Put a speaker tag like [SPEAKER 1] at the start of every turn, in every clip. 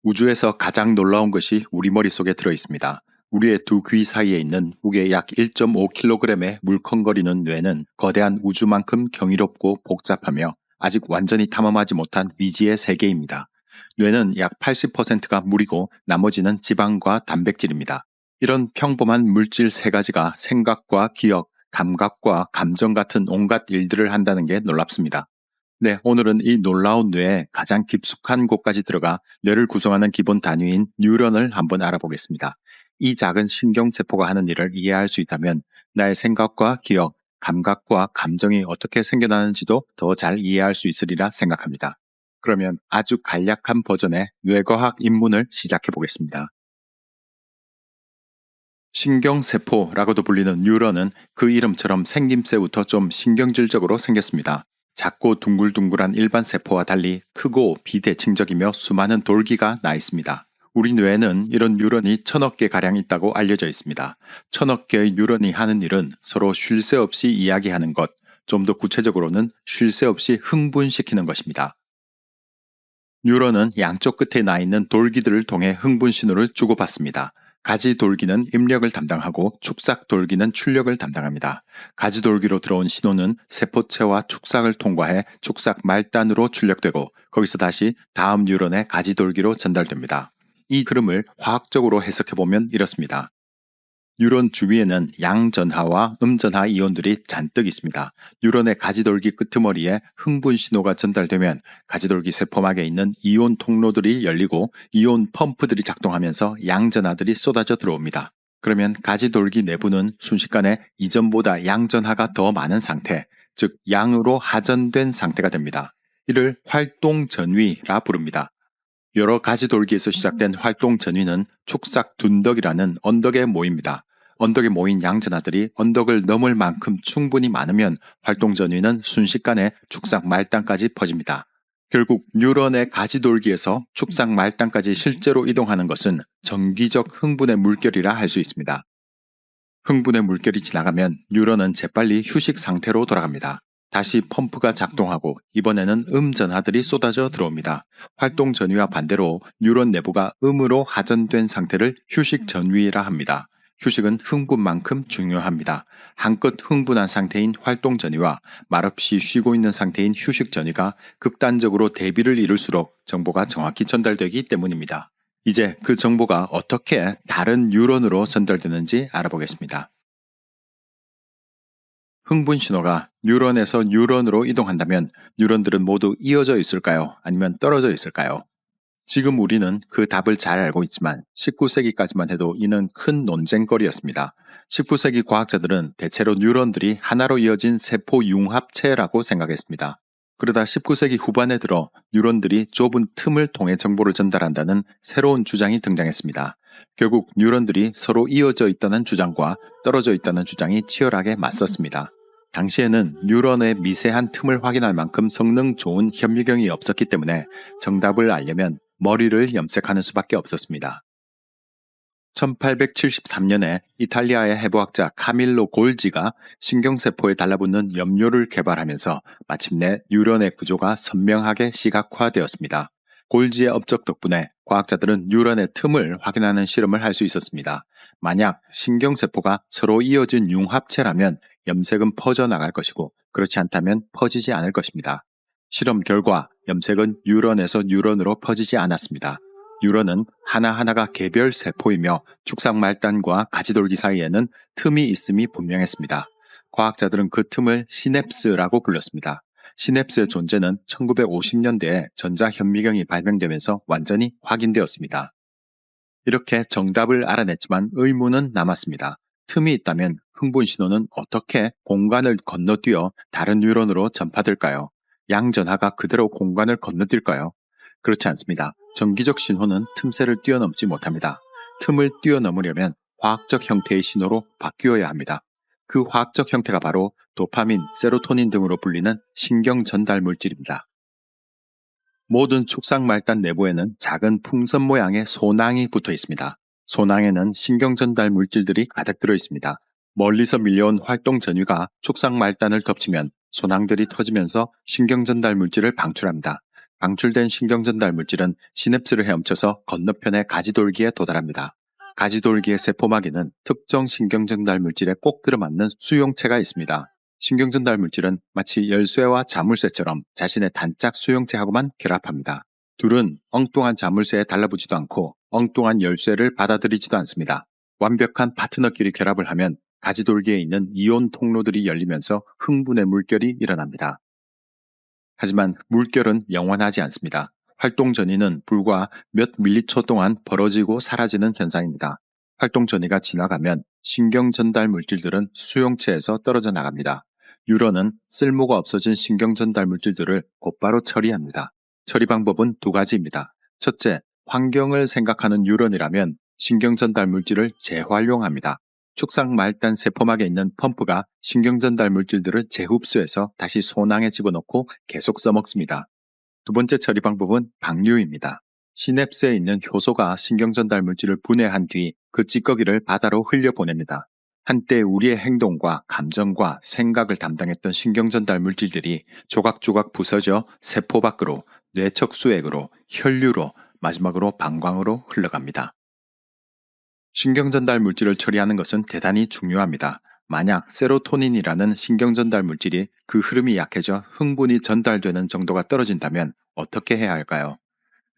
[SPEAKER 1] 우주에서 가장 놀라운 것이 우리 머릿속에 들어 있습니다. 우리의 두 귀 사이에 있는 무게 약 1.5kg의 물컹거리는 뇌는 거대한 우주만큼 경이롭고 복잡하며 아직 완전히 탐험하지 못한 미지의 세계입니다. 뇌는 약 80%가 물이고 나머지는 지방과 단백질입니다. 이런 평범한 물질 세 가지가 생각과 기억, 감각과 감정 같은 온갖 일들을 한다는 게 놀랍습니다. 네, 오늘은 이 놀라운 뇌의 가장 깊숙한 곳까지 들어가 뇌를 구성하는 기본 단위인 뉴런을 한번 알아보겠습니다. 이 작은 신경세포가 하는 일을 이해할 수 있다면 나의 생각과 기억, 감각과 감정이 어떻게 생겨나는지도 더 잘 이해할 수 있으리라 생각합니다. 그러면 아주 간략한 버전의 뇌과학 입문을 시작해 보겠습니다. 신경세포라고도 불리는 뉴런은 그 이름처럼 생김새부터 좀 신경질적으로 생겼습니다. 작고 둥글둥글한 일반 세포와 달리 크고 비대칭적이며 수많은 돌기가 나 있습니다. 우리 뇌에는 이런 뉴런이 1000억 개가량 있다고 알려져 있습니다. 1000억 개의 뉴런이 하는 일은 서로 쉴 새 없이 이야기하는 것, 좀 더 구체적으로는 쉴 새 없이 흥분시키는 것입니다. 뉴런은 양쪽 끝에 나 있는 돌기들을 통해 흥분 신호를 주고받습니다. 가지 돌기는 입력을 담당하고 축삭 돌기는 출력을 담당합니다. 가지 돌기로 들어온 신호는 세포체와 축삭을 통과해 축삭 말단으로 출력되고 거기서 다시 다음 뉴런의 가지 돌기로 전달됩니다. 이 흐름을 화학적으로 해석해보면 이렇습니다. 뉴런 주위에는 양전하와 음전하 이온들이 잔뜩 있습니다. 뉴런의 가지돌기 끄트머리에 흥분 신호가 전달되면 가지돌기 세포막에 있는 이온 통로들이 열리고 이온 펌프들이 작동하면서 양전하들이 쏟아져 들어옵니다. 그러면 가지돌기 내부는 순식간에 이전보다 양전하가 더 많은 상태, 즉 양으로 하전된 상태가 됩니다. 이를 활동전위라 부릅니다. 여러 가지 돌기에서 시작된 활동 전위는 축삭 둔덕이라는 언덕에 모입니다. 언덕에 모인 양전하들이 언덕을 넘을 만큼 충분히 많으면 활동 전위는 순식간에 축삭 말단까지 퍼집니다. 결국 뉴런의 가지 돌기에서 축삭 말단까지 실제로 이동하는 것은 정기적 흥분의 물결이라 할 수 있습니다. 흥분의 물결이 지나가면 뉴런은 재빨리 휴식 상태로 돌아갑니다. 다시 펌프가 작동하고 이번에는 음전하들이 쏟아져 들어옵니다. 활동 전위와 반대로 뉴런 내부가 음으로 하전된 상태를 휴식 전위라 합니다. 휴식은 흥분만큼 중요합니다. 한껏 흥분한 상태인 활동 전위와 말없이 쉬고 있는 상태인 휴식 전위가 극단적으로 대비를 이룰수록 정보가 정확히 전달되기 때문입니다. 이제 그 정보가 어떻게 다른 뉴런으로 전달되는지 알아보겠습니다. 흥분 신호가 뉴런에서 뉴런으로 이동한다면 뉴런들은 모두 이어져 있을까요? 아니면 떨어져 있을까요? 지금 우리는 그 답을 잘 알고 있지만 19세기까지만 해도 이는 큰 논쟁거리였습니다. 19세기 과학자들은 대체로 뉴런들이 하나로 이어진 세포 융합체라고 생각했습니다. 그러다 19세기 후반에 들어 뉴런들이 좁은 틈을 통해 정보를 전달한다는 새로운 주장이 등장했습니다. 결국 뉴런들이 서로 이어져 있다는 주장과 떨어져 있다는 주장이 치열하게 맞섰습니다. 당시에는 뉴런의 미세한 틈을 확인할 만큼 성능 좋은 현미경이 없었기 때문에 정답을 알려면 머리를 염색하는 수밖에 없었습니다. 1873년에 이탈리아의 해부학자 카밀로 골지가 신경세포에 달라붙는 염료를 개발하면서 마침내 뉴런의 구조가 선명하게 시각화되었습니다. 골지의 업적 덕분에 과학자들은 뉴런의 틈을 확인하는 실험을 할 수 있었습니다. 만약 신경세포가 서로 이어진 융합체라면 염색은 퍼져나갈 것이고 그렇지 않다면 퍼지지 않을 것입니다. 실험 결과 염색은 뉴런에서 뉴런으로 퍼지지 않았습니다. 뉴런은 하나하나가 개별 세포이며 축삭 말단과 가지돌기 사이에는 틈이 있음이 분명했습니다. 과학자들은 그 틈을 시냅스라고 불렀습니다. 시냅스의 존재는 1950년대에 전자현미경이 발명되면서 완전히 확인되었습니다. 이렇게 정답을 알아냈지만 의문은 남았습니다. 틈이 있다면 흥분 신호는 어떻게 공간을 건너뛰어 다른 뉴런으로 전파될까요? 양전하가 그대로 공간을 건너뛸까요? 그렇지 않습니다. 정기적 신호는 틈새를 뛰어넘지 못합니다. 틈을 뛰어넘으려면 화학적 형태의 신호로 바뀌어야 합니다. 그 화학적 형태가 바로 도파민, 세로토닌 등으로 불리는 신경 전달 물질입니다. 모든 축삭 말단 내부에는 작은 풍선 모양의 소낭이 붙어 있습니다. 소낭에는 신경 전달 물질들이 가득 들어 있습니다. 멀리서 밀려온 활동 전위가 축삭 말단을 덮치면 소낭들이 터지면서 신경 전달 물질을 방출합니다. 방출된 신경전달 물질은 시냅스를 헤엄쳐서 건너편의 가지돌기에 도달합니다. 가지돌기의 세포막에는 특정 신경전달 물질에 꼭 들어맞는 수용체가 있습니다. 신경전달 물질은 마치 열쇠와 자물쇠처럼 자신의 단짝 수용체하고만 결합합니다. 둘은 엉뚱한 자물쇠에 달라붙지도 않고 엉뚱한 열쇠를 받아들이지도 않습니다. 완벽한 파트너끼리 결합을 하면 가지돌기에 있는 이온 통로들이 열리면서 흥분의 물결이 일어납니다. 하지만 물결은 영원하지 않습니다. 활동 전이는 불과 몇 밀리초 동안 벌어지고 사라지는 현상입니다. 활동 전이가 지나가면 신경 전달 물질들은 수용체에서 떨어져 나갑니다. 뉴런은 쓸모가 없어진 신경 전달 물질들을 곧바로 처리합니다. 처리 방법은 두 가지입니다. 첫째, 환경을 생각하는 뉴런이라면 신경 전달 물질을 재활용합니다. 축삭 말단 세포막에 있는 펌프가 신경전달 물질들을 재흡수해서 다시 소낭에 집어넣고 계속 써먹습니다. 두 번째 처리 방법은 방류입니다. 시냅스에 있는 효소가 신경전달 물질을 분해한 뒤 그 찌꺼기를 바다로 흘려보냅니다. 한때 우리의 행동과 감정과 생각을 담당했던 신경전달 물질들이 조각조각 부서져 세포 밖으로, 뇌척수액으로, 혈류로, 마지막으로 방광으로 흘러갑니다. 신경전달 물질을 처리하는 것은 대단히 중요합니다. 만약 세로토닌이라는 신경전달 물질이 그 흐름이 약해져 흥분이 전달되는 정도가 떨어진다면 어떻게 해야 할까요?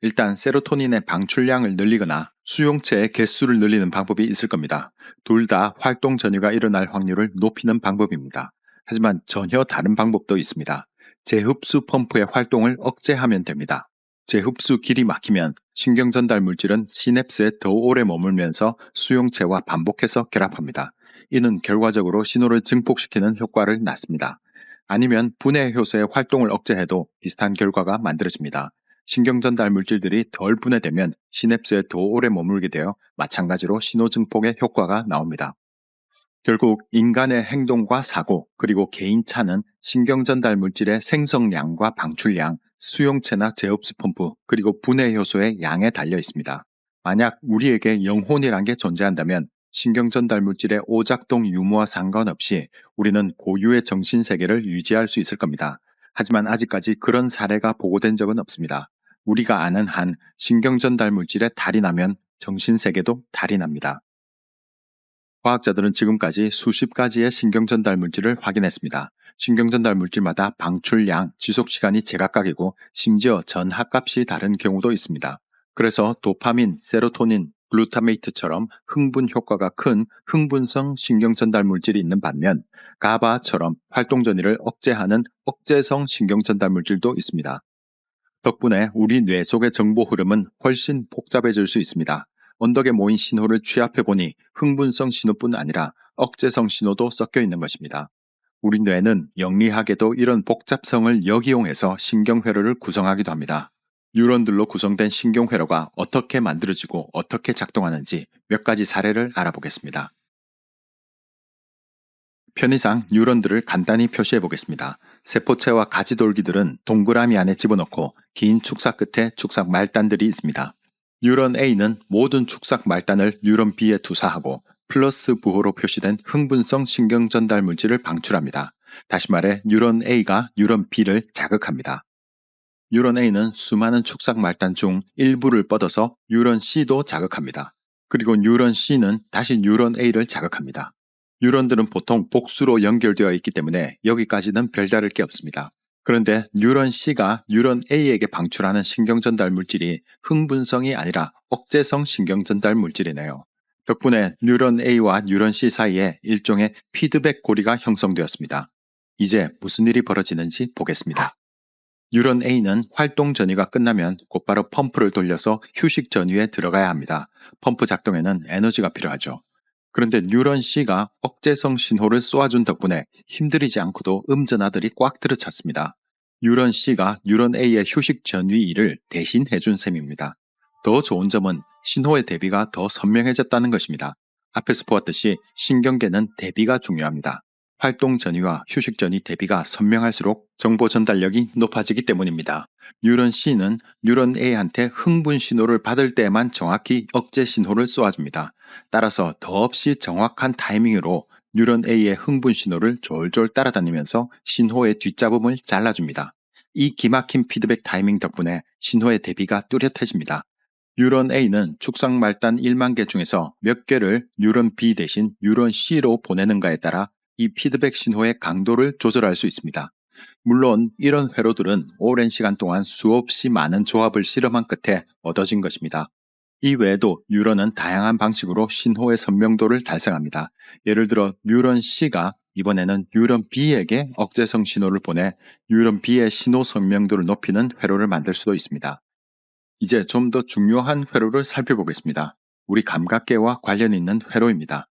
[SPEAKER 1] 일단 세로토닌의 방출량을 늘리거나 수용체의 개수를 늘리는 방법이 있을 겁니다. 둘 다 활동 전이가 일어날 확률을 높이는 방법입니다. 하지만 전혀 다른 방법도 있습니다. 재흡수 펌프의 활동을 억제하면 됩니다. 재흡수 길이 막히면 신경전달 물질은 시냅스에 더 오래 머물면서 수용체와 반복해서 결합합니다. 이는 결과적으로 신호를 증폭시키는 효과를 낳습니다. 아니면 분해 효소의 활동을 억제해도 비슷한 결과가 만들어집니다. 신경전달 물질들이 덜 분해되면 시냅스에 더 오래 머물게 되어 마찬가지로 신호 증폭의 효과가 나옵니다. 결국 인간의 행동과 사고 그리고 개인차는 신경전달 물질의 생성량과 방출량, 수용체나 제흡수 펌프 그리고 분해 효소의 양에 달려 있습니다. 만약 우리에게 영혼이란 게 존재한다면 신경전달 물질의 오작동 유무와 상관없이 우리는 고유의 정신세계를 유지할 수 있을 겁니다. 하지만 아직까지 그런 사례가 보고된 적은 없습니다. 우리가 아는 한 신경전달 물질에 달이 나면 정신세계도 달이 납니다. 과학자들은 지금까지 수십 가지의 신경전달 물질을 확인했습니다. 신경전달 물질마다 방출량, 지속시간이 제각각이고 심지어 전하값이 다른 경우도 있습니다. 그래서 도파민, 세로토닌, 글루타메이트처럼 흥분 효과가 큰 흥분성 신경전달 물질이 있는 반면 가바처럼 활동 전이를 억제하는 억제성 신경전달 물질도 있습니다. 덕분에 우리 뇌 속의 정보 흐름은 훨씬 복잡해질 수 있습니다. 언덕에 모인 신호를 취합해보니 흥분성 신호뿐 아니라 억제성 신호도 섞여 있는 것입니다. 우리 뇌는 영리하게도 이런 복잡성을 역이용해서 신경회로를 구성하기도 합니다. 뉴런들로 구성된 신경회로가 어떻게 만들어지고 어떻게 작동하는지 몇 가지 사례를 알아보겠습니다. 편의상 뉴런들을 간단히 표시해 보겠습니다. 세포체와 가지돌기들은 동그라미 안에 집어넣고 긴 축삭 끝에 축삭 말단들이 있습니다. 뉴런 A는 모든 축삭 말단을 뉴런 B에 투사하고 플러스 부호로 표시된 흥분성 신경전달 물질을 방출합니다. 다시 말해 뉴런 A가 뉴런 B를 자극합니다. 뉴런 A는 수많은 축삭 말단 중 일부를 뻗어서 뉴런 C도 자극합니다. 그리고 뉴런 C는 다시 뉴런 A를 자극합니다. 뉴런들은 보통 복수로 연결되어 있기 때문에 여기까지는 별다를 게 없습니다. 그런데 뉴런 C가 뉴런 A에게 방출하는 신경전달 물질이 흥분성이 아니라 억제성 신경전달 물질이네요. 덕분에 뉴런 A와 뉴런 C 사이에 일종의 피드백 고리가 형성되었습니다. 이제 무슨 일이 벌어지는지 보겠습니다. 뉴런 A는 활동 전이가 끝나면 곧바로 펌프를 돌려서 휴식 전이에 들어가야 합니다. 펌프 작동에는 에너지가 필요하죠. 그런데 뉴런 C가 억제성 신호를 쏘아준 덕분에 힘들이지 않고도 음전하들이 꽉 들어찼습니다. 뉴런 C가 뉴런 A의 휴식 전위 일을 대신 해준 셈입니다. 더 좋은 점은 신호의 대비가 더 선명해졌다는 것입니다. 앞에서 보았듯이 신경계는 대비가 중요합니다. 활동 전위와 휴식 전위 대비가 선명할수록 정보 전달력이 높아지기 때문입니다. 뉴런 C는 뉴런 A한테 흥분 신호를 받을 때에만 정확히 억제 신호를 쏘아줍니다. 따라서 더없이 정확한 타이밍으로 뉴런 A의 흥분 신호를 졸졸 따라다니면서 신호의 뒷잡음을 잘라줍니다. 이 기막힌 피드백 타이밍 덕분에 신호의 대비가 뚜렷해집니다. 뉴런 A는 축성 말단 1만 개 중에서 몇 개를 뉴런 B 대신 뉴런 C로 보내는가에 따라 이 피드백 신호의 강도를 조절할 수 있습니다. 물론 이런 회로들은 오랜 시간 동안 수없이 많은 조합을 실험한 끝에 얻어진 것입니다. 이 외에도 뉴런은 다양한 방식으로 신호의 선명도를 달성합니다. 예를 들어 뉴런 C가 이번에는 뉴런 B에게 억제성 신호를 보내 뉴런 B의 신호 선명도를 높이는 회로를 만들 수도 있습니다. 이제 좀 더 중요한 회로를 살펴보겠습니다. 우리 감각계와 관련 있는 회로입니다.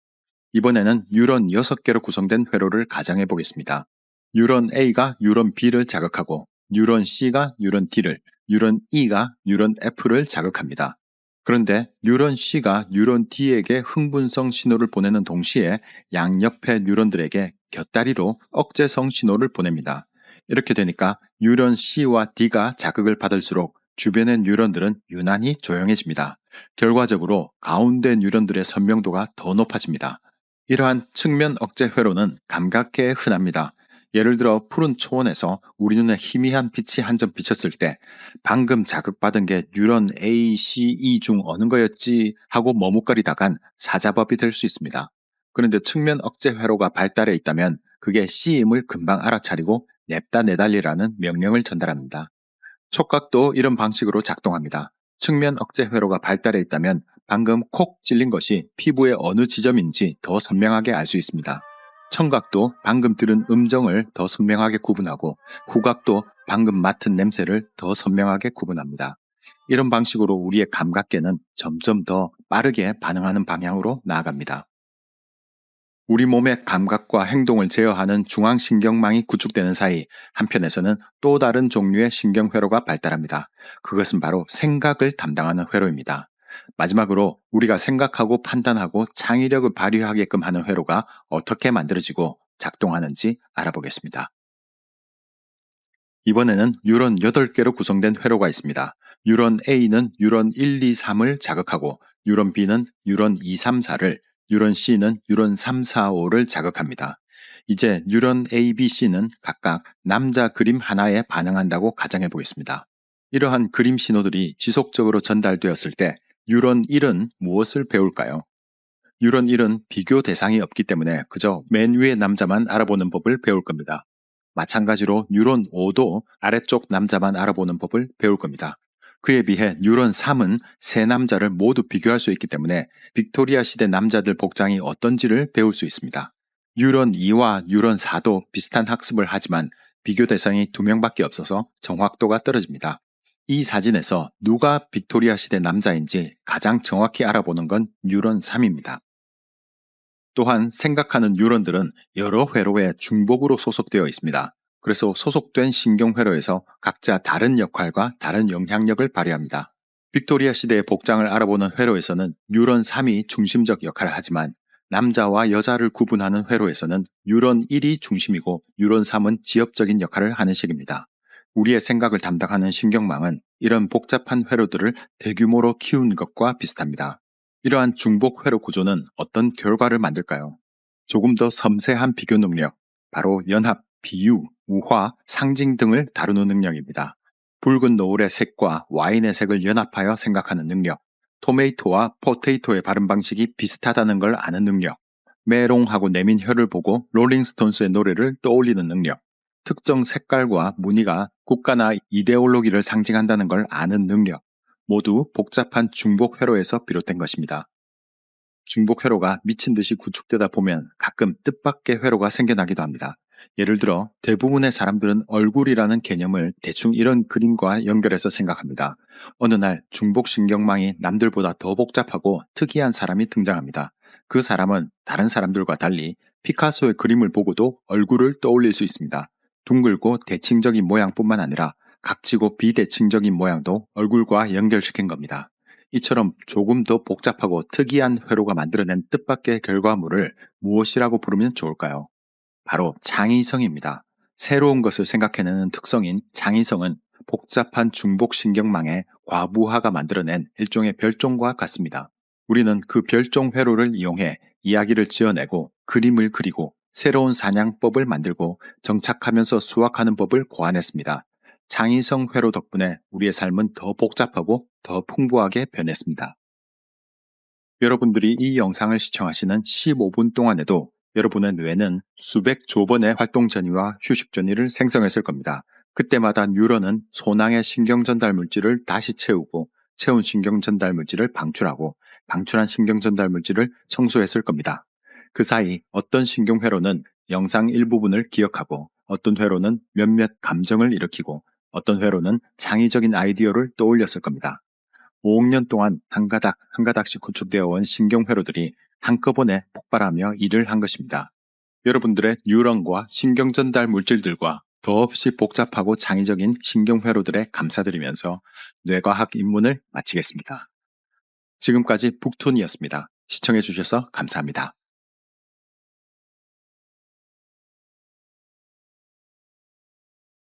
[SPEAKER 1] 이번에는 뉴런 6개로 구성된 회로를 가정해 보겠습니다. 뉴런 A가 뉴런 B를 자극하고 뉴런 C가 뉴런 D를, 뉴런 E가 뉴런 F를 자극합니다. 그런데 뉴런 C가 뉴런 D에게 흥분성 신호를 보내는 동시에 양옆의 뉴런들에게 곁다리로 억제성 신호를 보냅니다. 이렇게 되니까 뉴런 C와 D가 자극을 받을수록 주변의 뉴런들은 유난히 조용해집니다. 결과적으로 가운데 뉴런들의 선명도가 더 높아집니다. 이러한 측면 억제 회로는 감각계에 흔합니다. 예를 들어 푸른 초원에서 우리 눈에 희미한 빛이 한 점 비쳤을 때 방금 자극받은 게 뉴런 A, C, E 중 어느 거였지 하고 머뭇거리다간 사자법이 될 수 있습니다. 그런데 측면 억제 회로가 발달해 있다면 그게 C임을 금방 알아차리고 냅다 내달리라는 명령을 전달합니다. 촉각도 이런 방식으로 작동합니다. 측면 억제 회로가 발달해 있다면 방금 콕 찔린 것이 피부의 어느 지점인지 더 선명하게 알 수 있습니다. 청각도 방금 들은 음정을 더 선명하게 구분하고 후각도 방금 맡은 냄새를 더 선명하게 구분합니다. 이런 방식으로 우리의 감각계는 점점 더 빠르게 반응하는 방향으로 나아갑니다. 우리 몸의 감각과 행동을 제어하는 중앙신경망이 구축되는 사이 한편에서는 또 다른 종류의 신경회로가 발달합니다. 그것은 바로 생각을 담당하는 회로입니다. 마지막으로 우리가 생각하고 판단하고 창의력을 발휘하게끔 하는 회로가 어떻게 만들어지고 작동하는지 알아보겠습니다. 이번에는 뉴런 8개로 구성된 회로가 있습니다. 뉴런 A는 뉴런 1, 2, 3을 자극하고 뉴런 B는 뉴런 2, 3, 4를 뉴런 C는 뉴런 3, 4, 5를 자극합니다. 이제 뉴런 A, B, C는 각각 남자 그림 하나에 반응한다고 가정해 보겠습니다. 이러한 그림 신호들이 지속적으로 전달되었을 때 뉴런 1은 무엇을 배울까요? 뉴런 1은 비교 대상이 없기 때문에 그저 맨 위의 남자만 알아보는 법을 배울 겁니다. 마찬가지로 뉴런 5도 아래쪽 남자만 알아보는 법을 배울 겁니다. 그에 비해 뉴런 3은 세 남자를 모두 비교할 수 있기 때문에 빅토리아 시대 남자들 복장이 어떤지를 배울 수 있습니다. 뉴런 2와 뉴런 4도 비슷한 학습을 하지만 비교 대상이 2명밖에 없어서 정확도가 떨어집니다. 이 사진에서 누가 빅토리아 시대 남자인지 가장 정확히 알아보는 건 뉴런 3입니다. 또한 생각하는 뉴런들은 여러 회로에 중복으로 소속되어 있습니다. 그래서 소속된 신경회로에서 각자 다른 역할과 다른 영향력을 발휘합니다. 빅토리아 시대의 복장을 알아보는 회로에서는 뉴런 3이 중심적 역할을 하지만 남자와 여자를 구분하는 회로에서는 뉴런 1이 중심이고 뉴런 3은 지엽적인 역할을 하는 식입니다. 우리의 생각을 담당하는 신경망은 이런 복잡한 회로들을 대규모로 키운 것과 비슷합니다. 이러한 중복 회로 구조는 어떤 결과를 만들까요? 조금 더 섬세한 비교 능력, 바로 연합, 비유, 우화, 상징 등을 다루는 능력입니다. 붉은 노을의 색과 와인의 색을 연합하여 생각하는 능력, 토메이토와 포테이토의 발음 방식이 비슷하다는 걸 아는 능력, 메롱하고 내민 혀를 보고 롤링스톤스의 노래를 떠올리는 능력, 특정 색깔과 무늬가 국가나 이데올로기를 상징한다는 걸 아는 능력, 모두 복잡한 중복 회로에서 비롯된 것입니다. 중복 회로가 미친 듯이 구축되다 보면 가끔 뜻밖의 회로가 생겨나기도 합니다. 예를 들어 대부분의 사람들은 얼굴이라는 개념을 대충 이런 그림과 연결해서 생각합니다. 어느 날 중복신경망이 남들보다 더 복잡하고 특이한 사람이 등장합니다. 그 사람은 다른 사람들과 달리 피카소의 그림을 보고도 얼굴을 떠올릴 수 있습니다. 둥글고 대칭적인 모양뿐만 아니라 각지고 비대칭적인 모양도 얼굴과 연결시킨 겁니다. 이처럼 조금 더 복잡하고 특이한 회로가 만들어낸 뜻밖의 결과물을 무엇이라고 부르면 좋을까요? 바로 창의성입니다. 새로운 것을 생각해내는 특성인 창의성은 복잡한 중복신경망의 과부하가 만들어낸 일종의 별종과 같습니다. 우리는 그 별종 회로를 이용해 이야기를 지어내고 그림을 그리고 새로운 사냥법을 만들고 정착하면서 수확하는 법을 고안했습니다. 창의성 회로 덕분에 우리의 삶은 더 복잡하고 더 풍부하게 변했습니다. 여러분들이 이 영상을 시청하시는 15분 동안에도 여러분의 뇌는 수백 조 번의 활동 전이와 휴식 전이를 생성했을 겁니다. 그때마다 뉴런은 소낭의 신경 전달 물질을 다시 채우고 채운 신경 전달 물질을 방출하고 방출한 신경 전달 물질을 청소했을 겁니다. 그 사이 어떤 신경회로는 영상 일부분을 기억하고 어떤 회로는 몇몇 감정을 일으키고 어떤 회로는 창의적인 아이디어를 떠올렸을 겁니다. 5억 년 동안 한 가닥 한 가닥씩 구축되어 온 신경회로들이 한꺼번에 폭발하며 일을 한 것입니다. 여러분들의 뉴런과 신경 전달 물질들과 더없이 복잡하고 창의적인 신경회로들에 감사드리면서 뇌과학 입문을 마치겠습니다. 지금까지 북툰이었습니다. 시청해주셔서 감사합니다.